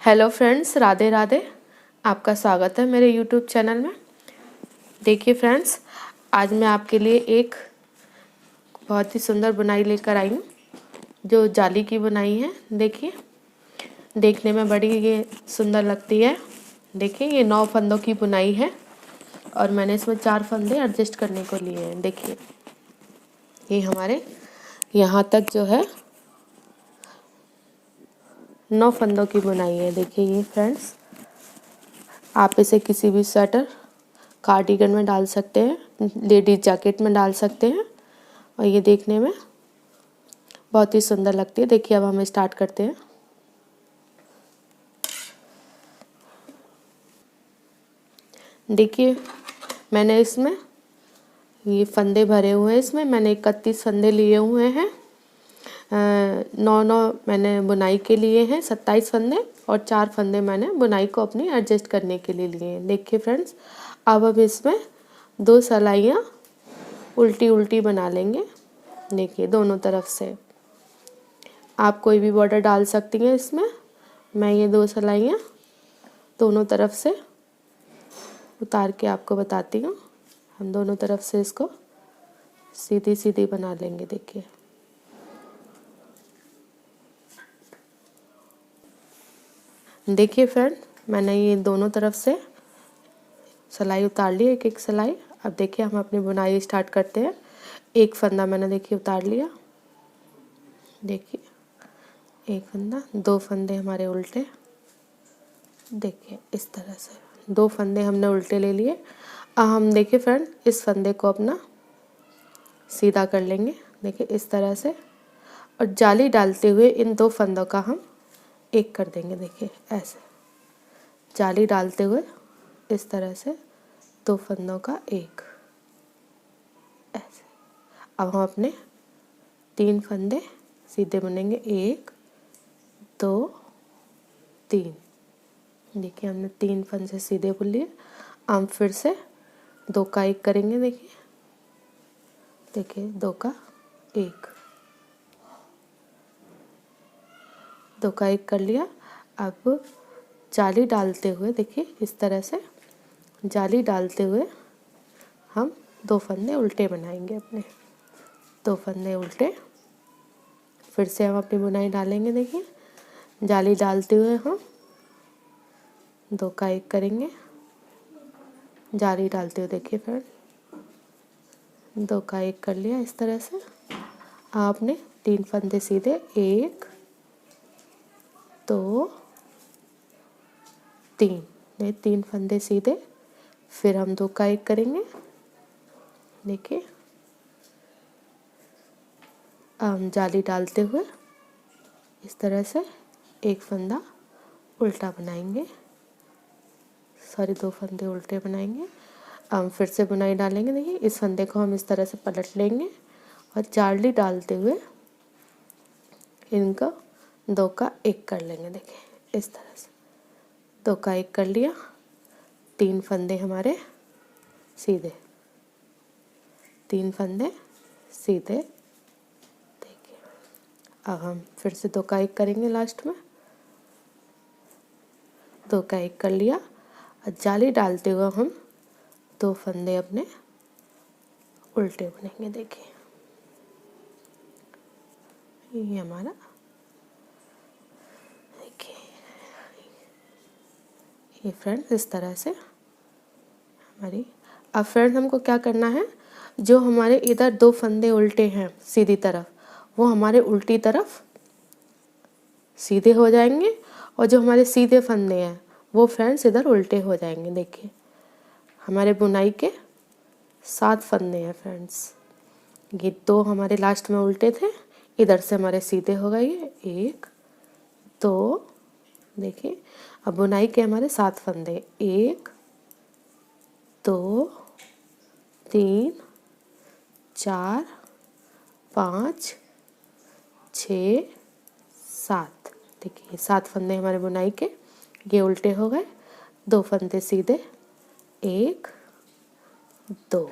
Hello friends, Radhe Radhe. आपका स्वागत है मेरे यूट्यूब चैनल में। देखिए फ्रेंड्स, आज मैं आपके लिए एक बहुत ही सुंदर बुनाई लेकर आई हूँ जो जाली की बुनाई है। देखिए, देखने में बड़ी ये सुंदर लगती है। देखिए, ये 9 फंदों की बुनाई है और मैंने इसमें 4 फंदे एडजस्ट करने को लिए हैं। देखिए, ये हमारे यहाँ तक जो है 9 फंदों की बुनाई है। देखिए ये फ्रेंड्स, आप इसे किसी भी स्वेटर, कार्डिगन में डाल सकते हैं, लेडीज जैकेट में डाल सकते हैं और ये देखने में बहुत ही सुंदर लगती है। देखिए, अब हम स्टार्ट करते हैं। देखिए, मैंने इसमें ये फंदे भरे हुए हैं। इसमें मैंने 31 फंदे लिए हुए हैं। 9 मैंने बुनाई के लिए हैं, 27 फंदे, और 4 फंदे मैंने बुनाई को अपनी एडजस्ट करने के लिए लिए हैं। देखिए फ्रेंड्स, अब हम इसमें 2 सिलाइयाँ उल्टी उल्टी बना लेंगे। देखिए, दोनों तरफ से आप कोई भी बॉर्डर डाल सकती हैं इसमें। मैं ये 2 सिलाइयाँ दोनों तरफ से उतार के आपको बताती हूँ। हम दोनों तरफ से इसको सीधी सीधी बना लेंगे। देखिए, देखिए फ्रेंड, मैंने ये दोनों तरफ से सिलाई उतार ली, एक एक सिलाई। अब देखिए, हम अपनी बुनाई स्टार्ट करते हैं। एक फंदा मैंने देखिए उतार लिया। देखिए, एक फंदा, 2 फंदे हमारे उल्टे। देखिए, इस तरह से 2 फंदे हमने उल्टे ले लिए। अब हम देखिए फ्रेंड, इस फंदे को अपना सीधा कर लेंगे। देखिए, इस तरह से, और जाली डालते हुए इन 2 फंदों का हम एक कर देंगे। देखिए, ऐसे जाली डालते हुए इस तरह से 2 फंदों का एक, ऐसे। अब हम अपने 3 फंदे सीधे बुनेंगे। 1 2 3। देखिए, हमने 3 फंदे सीधे बुन लिए। हम फिर से 2 का 1 करेंगे। देखिए, देखिए 2 का 1, 2 का 1 कर लिया। अब जाली डालते हुए, देखिए इस तरह से जाली डालते हुए हम 2 फंदे उल्टे बनाएंगे अपने। 2 फंदे उल्टे, फिर से हम अपनी बुनाई डालेंगे। देखिए, जाली डालते हुए हम 2 का 1 करेंगे। जाली डालते हुए देखिए फ्रेंड, 2 का 1 कर लिया इस तरह से। आपने 3 फंदे सीधे, 1 2 3, नहीं 3 फंदे सीधे, फिर हम 2 का 1 करेंगे। देखिए, हम जाली डालते हुए इस तरह से एक फंदा उल्टा बनाएंगे, सॉरी 2 फंदे उल्टे बनाएंगे। हम फिर से बुनाई डालेंगे। देखिए, इस फंदे को हम इस तरह से पलट लेंगे और जाली डालते हुए इनका 2 का 1 कर लेंगे। देखिए, इस तरह से 2 का 1 कर लिया। 3 फंदे हमारे सीधे, 3 फंदे सीधे। देखिए, अब हम फिर से 2 का 1 करेंगे। लास्ट में 2 का 1 कर लिया और जाली डालते हुए हम 2 फंदे अपने उल्टे बनेंगे। देखिए, ये हमारा, देखिए ये फ्रेंड्स इस तरह से हमारी। अब फ्रेंड्स, हमको क्या करना है, जो हमारे इधर 2 फंदे उल्टे हैं सीधी तरफ, वो हमारे उल्टी तरफ सीधे हो जाएंगे, और जो हमारे सीधे फंदे हैं वो फ्रेंड्स इधर उल्टे हो जाएंगे। देखिए, हमारे बुनाई के 7 फंदे हैं फ्रेंड्स। ये 2 हमारे लास्ट में उल्टे थे, इधर से हमारे सीधे हो गए। 1 2, देखिए, अब बुनाई के हमारे 7 फंदे, 1 2 3 4 5 6 7। देखिए, 7 फंदे हमारे बुनाई के, ये उल्टे हो गए। 2 फंदे सीधे, 1 2,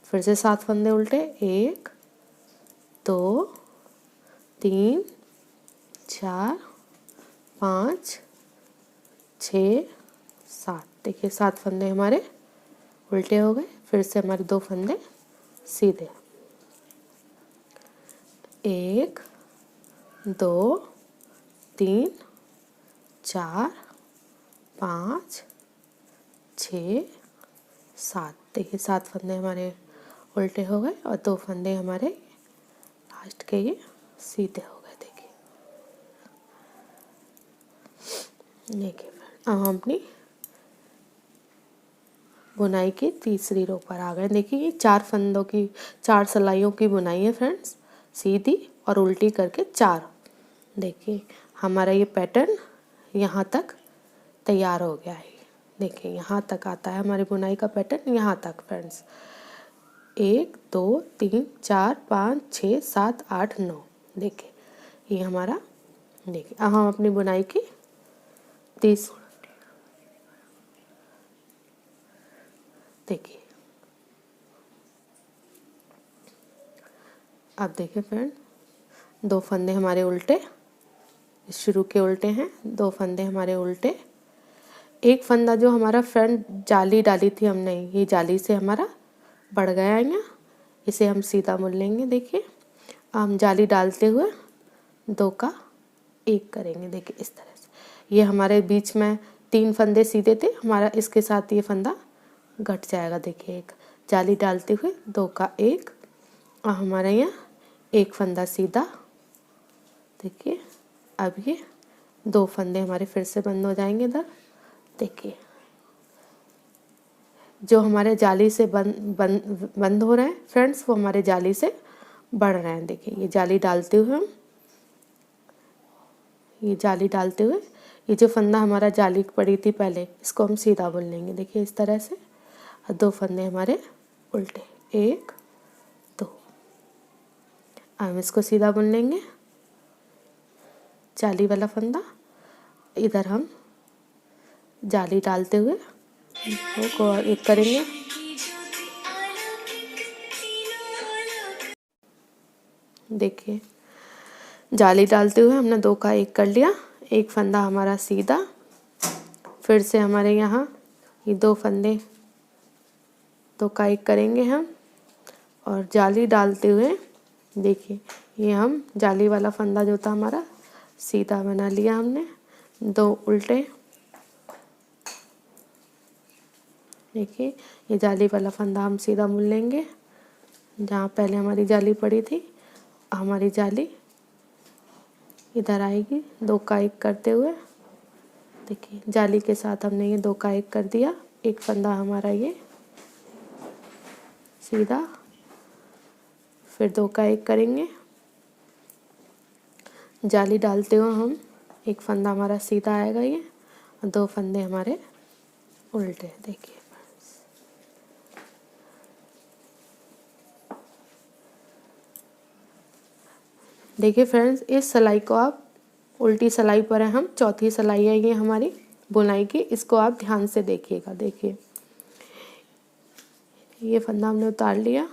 फिर से 7 फंदे उल्टे, 1 2 3 4 5 6 7। देखिए 7 फंदे हमारे उल्टे हो गए। फिर से हमारे 2 फंदे सीधे, 1 2 3 4 5 6 7। देखिए 7 फंदे हमारे उल्टे हो गए और 2 फंदे हमारे लास्ट के ये सीधे हो गए। देखिए अब हम अपनी बुनाई की तीसरी रो पर आ गए। देखिए ये 4 फंदों की 4 सिलाइयों की बुनाई है फ्रेंड्स, सीधी और उल्टी करके 4। देखिए हमारा ये पैटर्न यहाँ तक तैयार हो गया है। देखिए यहाँ तक आता है हमारी बुनाई का पैटर्न, यहाँ तक फ्रेंड्स। 1 2 3 4 5 6 7 8 9। देखिए ये हमारा, देखिए अब हम अपनी बुनाई की देखिए अब देखिए फ्रेंड, 2 फंदे हमारे उल्टे, शुरू के उल्टे हैं, 2 फंदे हमारे उल्टे। एक फंदा जो हमारा फ्रंट जाली डाली थी हमने, ये जाली से हमारा बढ़ गया है, इसे हम सीधा बुन लेंगे। देखिए हम जाली डालते हुए 2 का 1 करेंगे। देखिए इस तरह से। ये हमारे बीच में 3 फंदे सीधे थे, हमारा इसके साथ ये फंदा घट जाएगा। देखिए एक जाली डालते हुए 2 का 1 और हमारे यहाँ 1 फंदा सीधा। देखिए अब ये 2 फंदे हमारे फिर से बंद हो जाएंगे इधर। देखिए जो हमारे जाली से बंद हो रहे हैं फ्रेंड्स, वो हमारे जाली से बढ़ रहे हैं। देखिए ये जाली डालते हुए हम, ये जाली डालते हुए ये जो फंदा हमारा जाली पड़ी थी पहले, इसको हम सीधा बुन लेंगे। देखिए इस तरह से। और 2 फंदे हमारे उल्टे, 1 2। हम इसको सीधा बुन लेंगे। जाली वाला फंदा इधर हम जाली डालते हुए को 1 करेंगे। देखिए जाली डालते हुए हमने 2 का 1 कर लिया। 1 फंदा हमारा सीधा। फिर से हमारे यहाँ ये 2 फंदे 2 का 1 करेंगे हम और जाली डालते हुए, देखिए ये हम जाली वाला फंदा जो था हमारा सीधा बना लिया हमने, 2 उल्टे। देखिए ये जाली वाला फंदा हम सीधा बुन लेंगे। जहाँ पहले हमारी जाली पड़ी थी, हमारी जाली इधर आएगी 2 का 1 करते हुए। देखिए जाली के साथ हमने ये 2 का 1 कर दिया। 1 फंदा हमारा ये सीधा, फिर 2 का 1 करेंगे। जाली डालते हुए हम 1 फंदा हमारा सीधा आएगा ये और 2 फंदे हमारे उल्टे। देखिए देखिए फ्रेंड्स, इस सिलाई को आप उल्टी सिलाई पर है, हम चौथी सिलाई है ये हमारी बुनाई की, इसको आप ध्यान से देखिएगा। देखिए ये फंदा हमने उतार लिया।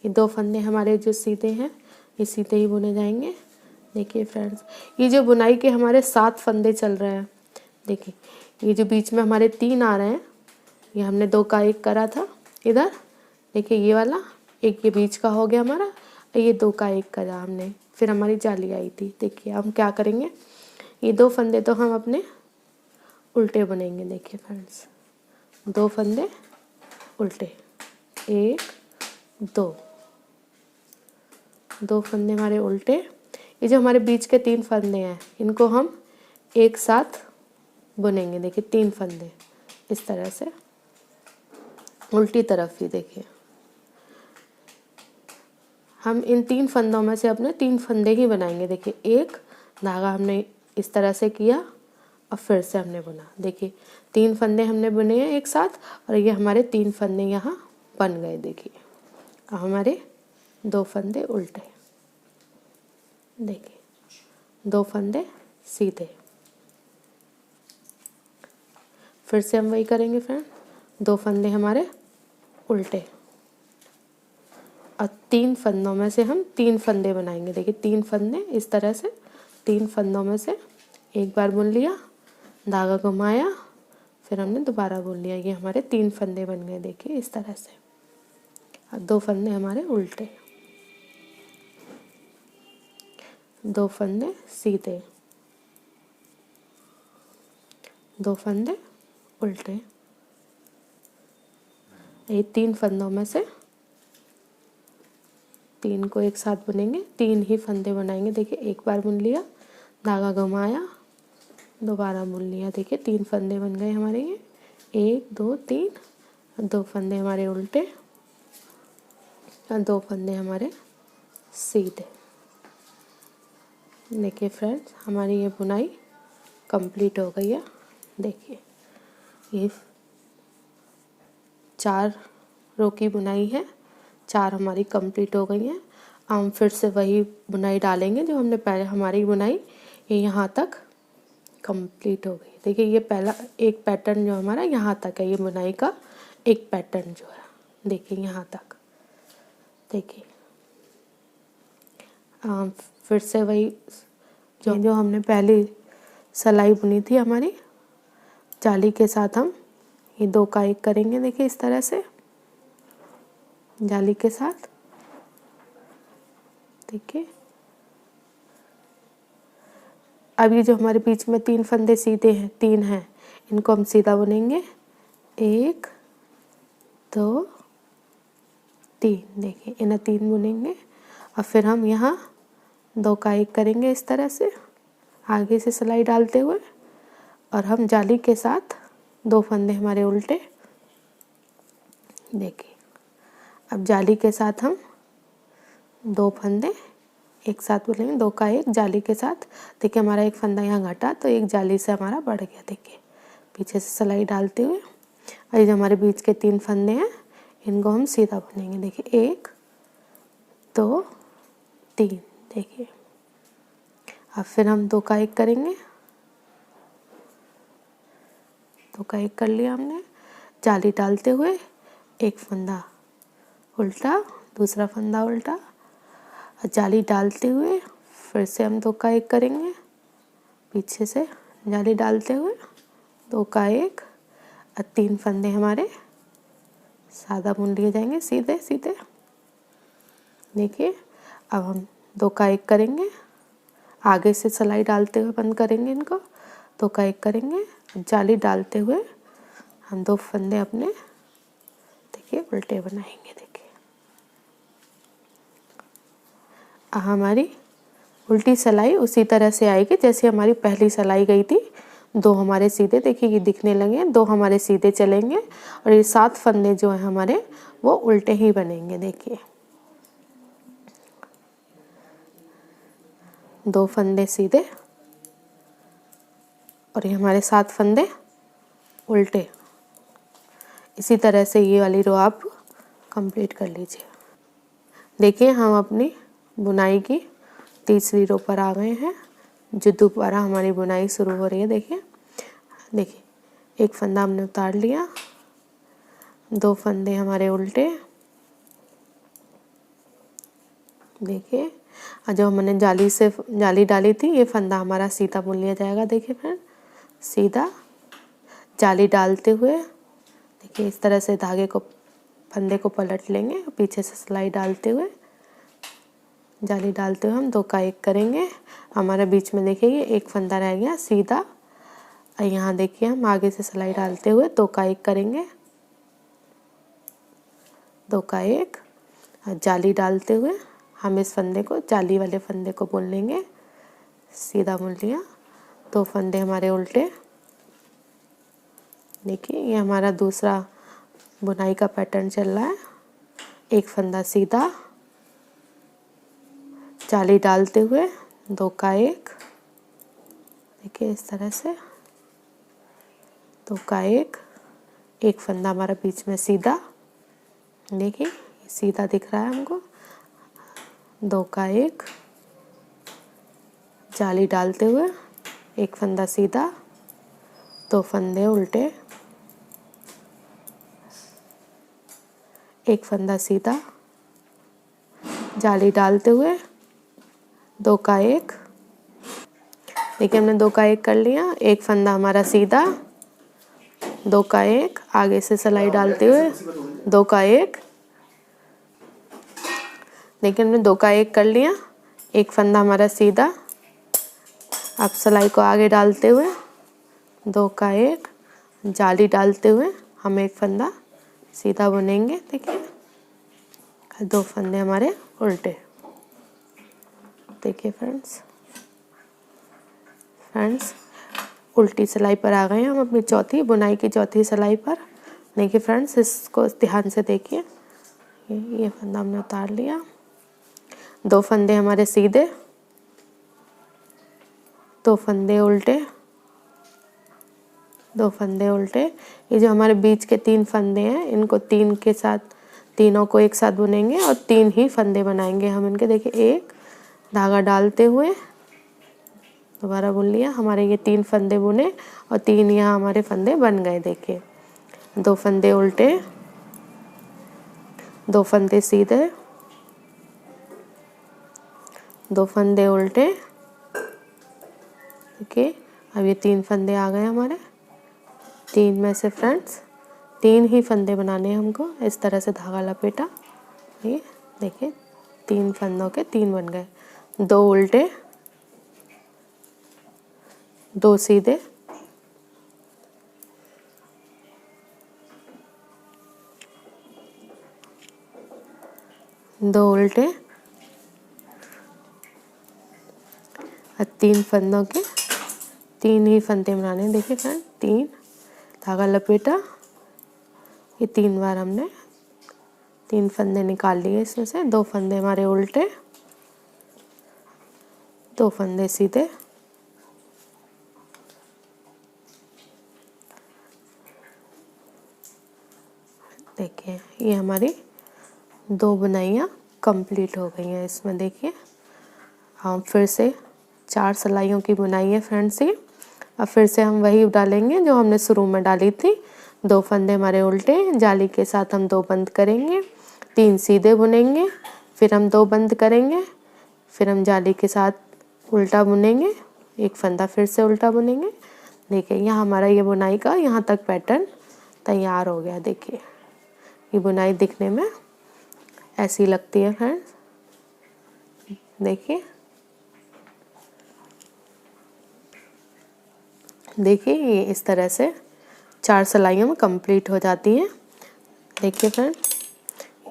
ये 2 फंदे हमारे जो सीधे हैं, ये सीधे ही बुने जाएंगे। देखिए फ्रेंड्स, ये जो बुनाई के हमारे 7 फंदे चल रहे हैं। देखिए ये जो बीच में हमारे 3 आ रहे हैं, ये हमने 2 का 1 करा था इधर। देखिए ये वाला एक ये बीच का हो गया हमारा, ये 2 का 1 करा हमने, फिर हमारी जाली आई थी। देखिए हम क्या करेंगे, ये 2 फंदे तो हम अपने उल्टे बुनेंगे। देखिए फ्रेंड्स, 2 फंदे उल्टे, 1 2, 2 फंदे हमारे उल्टे। ये जो हमारे बीच के 3 फंदे हैं, इनको हम एक साथ बुनेंगे। देखिए 3 फंदे इस तरह से उल्टी तरफ ही। देखिए हम इन 3 फंदों में से अपने 3 फंदे ही बनाएंगे। देखिए एक धागा हमने इस तरह से किया और फिर से हमने बुना। देखिए 3 फंदे हमने बुने हैं एक साथ और ये हमारे 3 फंदे यहाँ बन गए। देखिए हमारे 2 फंदे उल्टे, देखिए 2 फंदे सीधे। फिर से हम वही करेंगे फ्रेंड, 2 फंदे हमारे उल्टे और 3 फंदों में से हम 3 फंदे बनाएंगे। देखिए 3 फंदे इस तरह से, 3 फंदों में से एक बार बुन लिया, धागा घुमाया फिर हमने दोबारा बुन लिया। ये हमारे 3 फंदे बन गए, देखिए इस तरह से। अब 2 फंदे हमारे उल्टे, 2 फंदे सीधे, 2 फंदे उल्टे। ये 3 फंदों में से 3 को एक साथ बुनेंगे, 3 ही फंदे बनाएंगे। देखिए एक बार बुन लिया, धागा घुमाया, दोबारा बुन लिया। देखिए 3 फंदे बन गए हमारे। ये 1 2 3, 2 फंदे हमारे उल्टे और 2 फंदे हमारे सीधे। देखिए फ्रेंड्स, हमारी ये बुनाई कंप्लीट हो गई है। देखिए ये 4 रो की बुनाई है, 4 हमारी कंप्लीट हो गई हैं। हम फिर से वही बुनाई डालेंगे जो हमने पहले, हमारी बुनाई ये यहाँ तक कंप्लीट हो गई। देखिए ये पहला एक पैटर्न जो हमारा यहाँ तक है, ये बुनाई का एक पैटर्न जो है, देखिए यहाँ तक। देखिए फिर से वही जो हमने पहली सिलाई बुनी थी हमारी जाली के साथ, हम ये 2 का 1 करेंगे। देखिए इस तरह से जाली के साथ। देखिए अब ये जो हमारे बीच में 3 फंदे सीधे हैं, 3 हैं, इनको हम सीधा बुनेंगे। 1 2 3, देखिए इन्हें 3 बुनेंगे। और फिर हम यहाँ 2 का 1 करेंगे इस तरह से, आगे से सिलाई डालते हुए। और हम जाली के साथ 2 फंदे हमारे उल्टे। देखिए अब जाली के साथ हम 2 फंदे एक साथ बुनेंगे, 2 का 1 जाली के साथ। देखिए हमारा एक फंदा यहाँ घटा तो एक जाली से हमारा बढ़ गया। देखिए पीछे से सिलाई डालते हुए, और ये जो हमारे बीच के 3 फंदे हैं इनको हम सीधा बुनेंगे। देखिए 1 2 3, देखिए अब फिर हम 2 का 1 करेंगे। 2 का 1 कर लिया हमने, जाली डालते हुए एक फंदा उल्टा, दूसरा फंदा उल्टा, और जाली डालते हुए फिर से हम 2 का 1 करेंगे। पीछे से जाली डालते हुए 2 का 1 और 3 फंदे हमारे सादा बुन लिए जाएंगे, सीधे सीधे। देखिए अब हम 2 का 1 करेंगे, आगे से सिलाई डालते हुए बंद करेंगे इनको। 2 का 1 करेंगे, जाली डालते हुए हम 2 फंदे अपने देखिए उल्टे बनाएंगे। देखिए हमारी उल्टी सिलाई उसी तरह से आएगी जैसे हमारी पहली सिलाई गई थी। 2 हमारे सीधे, देखिए ये दिखने लगे, 2 हमारे सीधे चलेंगे और ये 7 फंदे जो है हमारे वो उल्टे ही बनेंगे। देखिए 2 फंदे सीधे और ये हमारे 7 फंदे उल्टे। इसी तरह से ये वाली रो आप कंप्लीट कर लीजिए। देखिए हम अपनी बुनाई की तीसरी रो पर आ गए हैं, जो दोबारा हमारी बुनाई शुरू हो रही है। देखिए देखिए एक फंदा हमने उतार लिया, 2 फंदे हमारे उल्टे। देखिए और जो हमने जाली डाली थी ये फंदा हमारा सीधा बुन लिया जाएगा। देखिए फ्रेंड, सीधा जाली डालते हुए देखिए इस तरह से धागे को, फंदे को पलट लेंगे, पीछे से सिलाई डालते हुए, जाली डालते हुए हम 2 का 1 करेंगे। हमारे बीच में देखिए ये एक फंदा रह गया सीधा, और यहाँ देखिए हम आगे से सिलाई डालते हुए 2 का 1 करेंगे। 2 का 1 और जाली डालते हुए हम इस फंदे को, जाली वाले फंदे को बुन लेंगे, सीधा बुन लिया। 2 फंदे हमारे उल्टे। देखिए ये हमारा दूसरा बुनाई का पैटर्न चल रहा है। एक फंदा सीधा, जाली डालते हुए 2 का 1, देखिए इस तरह से 2 का 1, एक फंदा हमारा बीच में सीधा, देखिए सीधा दिख रहा है हमको। 2 का 1, जाली डालते हुए एक फंदा सीधा, 2 फंदे उल्टे, एक फंदा सीधा, जाली डालते हुए 2 का 1। देखिए हमने 2 का 1 कर लिया, एक फंदा हमारा सीधा, 2 का 1, आगे से सिलाई डालते हुए 2 का 1। देखिए हमने 2 का 1 कर लिया, एक फंदा हमारा सीधा। अब सिलाई को आगे डालते हुए 2 का 1, जाली डालते हुए हम एक फंदा सीधा बुनेंगे। देखिए 2 फंदे हमारे उल्टे। देखिए फ्रेंड्स उल्टी सिलाई पर आ गए हम अपनी चौथी बुनाई की चौथी सिलाई पर। देखिए फ्रेंड्स, इसको ध्यान से देखिए। ये फंदा हमने उतार लिया, 2 फंदे हमारे सीधे, 2 फंदे उल्टे, 2 फंदे उल्टे। ये जो हमारे बीच के 3 फंदे हैं, इनको 3 के साथ, तीनों को एक साथ बुनेंगे और 3 ही फंदे बनाएंगे हम इनके। देखिए एक धागा डालते हुए दोबारा बुन लिया, हमारे ये 3 फंदे बुने और 3 यहाँ हमारे फंदे बन गए। देखिए 2 फंदे उल्टे, 2 फंदे सीधे, 2 फंदे उल्टे। देखिए अब ये 3 फंदे आ गए हमारे। 3 में से फ्रेंड्स 3 ही फंदे बनाने हैं हमको। इस तरह से धागा लपेटा, ये देखिए 3 फंदों के 3 बन गए। 2 उल्टे, 2 सीधे, 2 उल्टे और 3 फंदों के 3 ही फंदे बनाने। देखिए फ्रेंड 3 धागा लपेटा, ये 3 बार हमने 3 फंदे निकाल लिए इसमें से। 2 फंदे हमारे उल्टे, 2 फंदे सीधे, देखिए ये हमारी 2 बुनाइयाँ कंप्लीट हो गई हैं इसमें। देखिए हम फिर से 4 सिलाइयों की बुनाई है फ्रेंड्स ये। अब फिर से हम वही डालेंगे जो हमने शुरू में डाली थी। 2 फंदे हमारे उल्टे, जाली के साथ हम 2 बंद करेंगे, 3 सीधे बुनेंगे, फिर हम 2 बंद करेंगे, फिर हम जाली के साथ उल्टा बुनेंगे, एक फंदा फिर से उल्टा बुनेंगे। देखिए यहाँ हमारा ये बुनाई का यहाँ तक पैटर्न तैयार हो गया। देखिए ये बुनाई दिखने में ऐसी लगती है फ्रेंड्स। देखिए ये इस तरह से 4 सिलाइयों में कंप्लीट हो जाती है। देखिए फ्रेंड,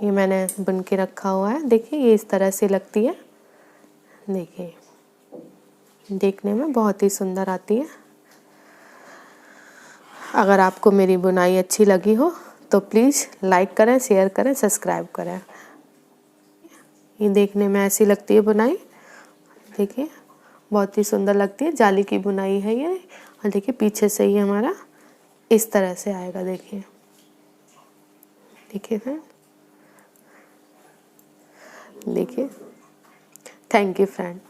ये मैंने बुन के रखा हुआ है। देखिए ये इस तरह से लगती है। देखिए देखने में बहुत ही सुंदर आती है। अगर आपको मेरी बुनाई अच्छी लगी हो तो प्लीज़ लाइक करें, शेयर करें, सब्सक्राइब करें। ये देखने में ऐसी लगती है बुनाई। देखिए बहुत ही सुंदर लगती है, जाली की बुनाई है ये। और देखिए पीछे से ये हमारा इस तरह से आएगा। देखिए फ्रेंड, देखिए। Thank you friend.